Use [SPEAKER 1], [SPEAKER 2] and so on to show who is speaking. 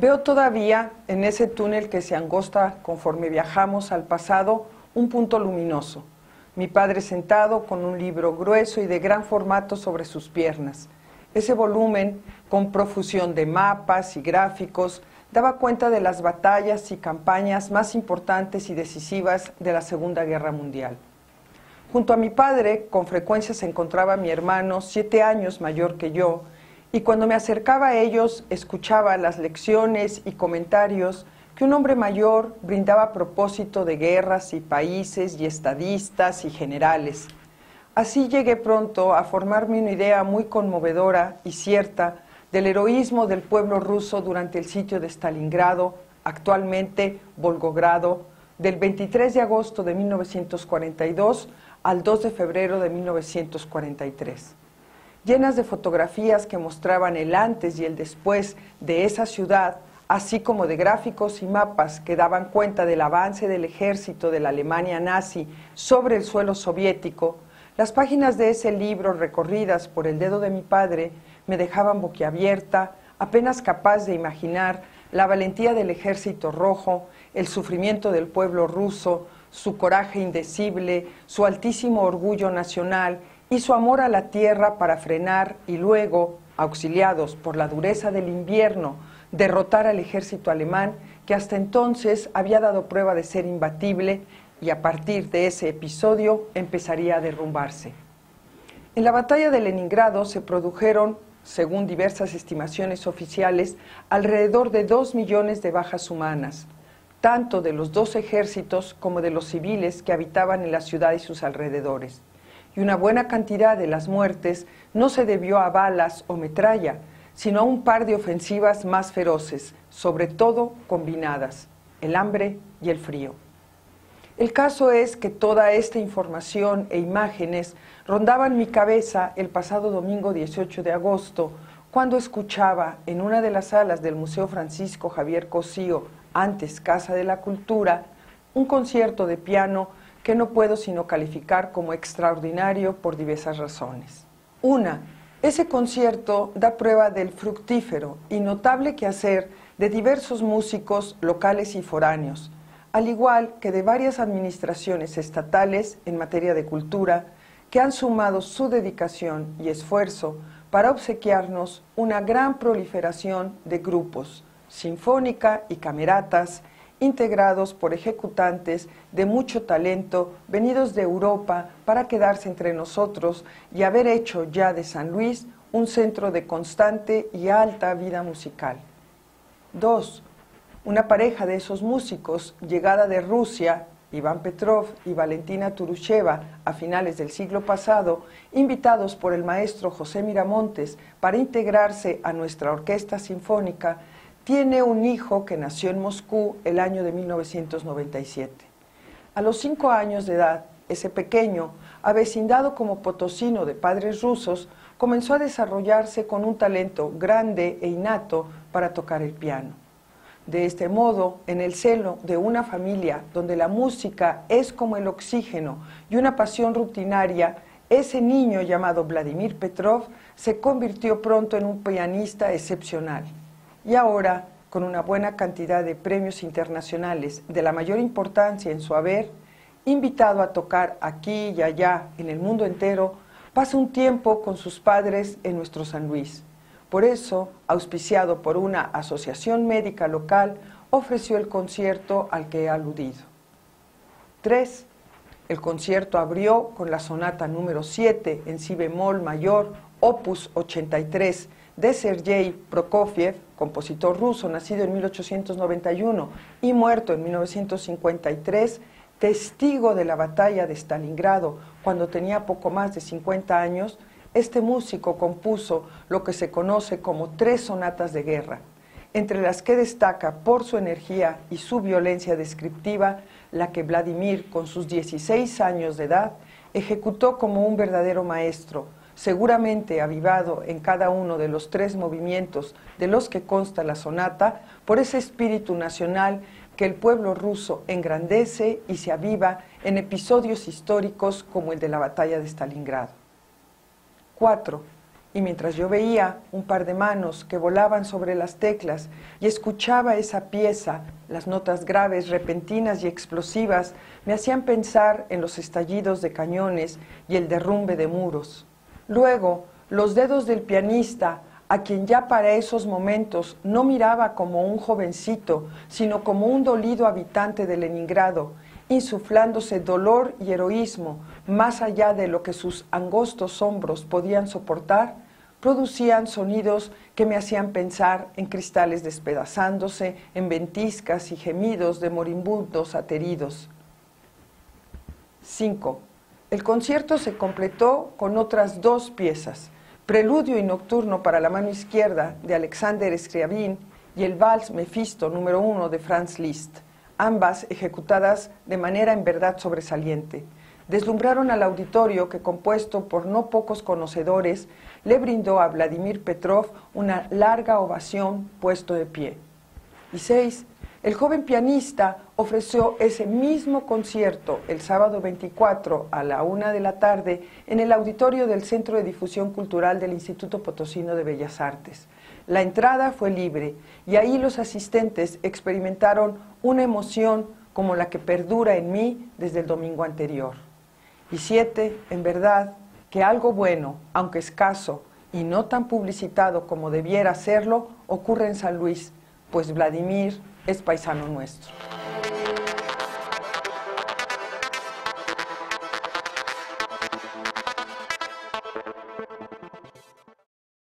[SPEAKER 1] Veo todavía en ese túnel que se angosta conforme viajamos al pasado un punto luminoso. Mi padre sentado con un libro grueso y de gran formato sobre sus piernas. Ese volumen, con profusión de mapas y gráficos, daba cuenta de las batallas y campañas más importantes y decisivas de la Segunda Guerra Mundial. Junto a mi padre, con frecuencia se encontraba mi hermano, 7 años mayor que yo, y cuando me acercaba a ellos, escuchaba las lecciones y comentarios que un hombre mayor brindaba a propósito de guerras y países y estadistas y generales. Así llegué pronto a formarme una idea muy conmovedora y cierta del heroísmo del pueblo ruso durante el sitio de Stalingrado, actualmente Volgogrado, del 23 de agosto de 1942 al 2 de febrero de 1943. Llenas de fotografías que mostraban el antes y el después de esa ciudad, así como de gráficos y mapas que daban cuenta del avance del ejército de la Alemania nazi sobre el suelo soviético, las páginas de ese libro, recorridas por el dedo de mi padre, me dejaban boquiabierta, apenas capaz de imaginar la valentía del ejército rojo, el sufrimiento del pueblo ruso, su coraje indecible, su altísimo orgullo nacional y su amor a la tierra para frenar y luego, auxiliados por la dureza del invierno, derrotar al ejército alemán que hasta entonces había dado prueba de ser imbatible y a partir de ese episodio empezaría a derrumbarse. En la batalla de Leningrado se produjeron, según diversas estimaciones oficiales, alrededor de 2 millones de bajas humanas, tanto de los dos ejércitos como de los civiles que habitaban en la ciudad y sus alrededores. Y una buena cantidad de las muertes no se debió a balas o metralla, sino a un par de ofensivas más feroces, sobre todo combinadas, el hambre y el frío. El caso es que toda esta información e imágenes rondaban mi cabeza el pasado domingo 18 de agosto, cuando escuchaba en una de las salas del Museo Francisco Javier Cosío, antes Casa de la Cultura, un concierto de piano que no puedo sino calificar como extraordinario por diversas razones. Una, ese concierto da prueba del fructífero y notable quehacer de diversos músicos locales y foráneos, al igual que de varias administraciones estatales en materia de cultura que han sumado su dedicación y esfuerzo para obsequiarnos una gran proliferación de grupos, sinfónica y cameratas, integrados por ejecutantes de mucho talento venidos de Europa para quedarse entre nosotros y haber hecho ya de San Luis un centro de constante y alta vida musical. 2. Una pareja de esos músicos, llegada de Rusia, Iván Petrov y Valentina Turusheva, a finales del siglo pasado, invitados por el maestro José Miramontes para integrarse a nuestra orquesta sinfónica, tiene un hijo que nació en Moscú el año de 1997. A los 5 años de edad, ese pequeño, avecindado como potosino de padres rusos, comenzó a desarrollarse con un talento grande e innato para tocar el piano. De este modo, en el seno de una familia donde la música es como el oxígeno y una pasión rutinaria, ese niño llamado Vladimir Petrov se convirtió pronto en un pianista excepcional. Y ahora, con una buena cantidad de premios internacionales de la mayor importancia en su haber, invitado a tocar aquí y allá en el mundo entero, pasa un tiempo con sus padres en nuestro San Luis. Por eso, auspiciado por una asociación médica local, ofreció el concierto al que he aludido. 3. El concierto abrió con la sonata número 7 en si bemol mayor, opus 83, de Sergei Prokofiev, compositor ruso nacido en 1891 y muerto en 1953, testigo de la batalla de Stalingrado cuando tenía poco más de 50 años. Este músico compuso lo que se conoce como 3 sonatas de guerra, entre las que destaca por su energía y su violencia descriptiva la que Vladimir, con sus 16 años de edad, ejecutó como un verdadero maestro, seguramente avivado en cada uno de los 3 movimientos de los que consta la sonata por ese espíritu nacional que el pueblo ruso engrandece y se aviva en episodios históricos como el de la batalla de Stalingrado. 4. Y mientras yo veía un par de manos que volaban sobre las teclas y escuchaba esa pieza, las notas graves, repentinas y explosivas me hacían pensar en los estallidos de cañones y el derrumbe de muros. Luego, los dedos del pianista, a quien ya para esos momentos no miraba como un jovencito, sino como un dolido habitante de Leningrado, insuflándose dolor y heroísmo más allá de lo que sus angostos hombros podían soportar, producían sonidos que me hacían pensar en cristales despedazándose, en ventiscas y gemidos de moribundos ateridos. 5. El concierto se completó con otras 2 piezas, Preludio y Nocturno para la mano izquierda de Alexander Scriabin y el Vals Mefisto número 1 de Franz Liszt, ambas ejecutadas de manera en verdad sobresaliente. Deslumbraron al auditorio que, compuesto por no pocos conocedores, le brindó a Vladimir Petrov una larga ovación puesto de pie. Y 6. El joven pianista ofreció ese mismo concierto el sábado 24 a la 1 de la tarde en el auditorio del Centro de Difusión Cultural del Instituto Potosino de Bellas Artes. La entrada fue libre y ahí los asistentes experimentaron una emoción como la que perdura en mí desde el domingo anterior. Y 7, en verdad, que algo bueno, aunque escaso y no tan publicitado como debiera serlo, ocurre en San Luis, pues Vladimir es paisano nuestro.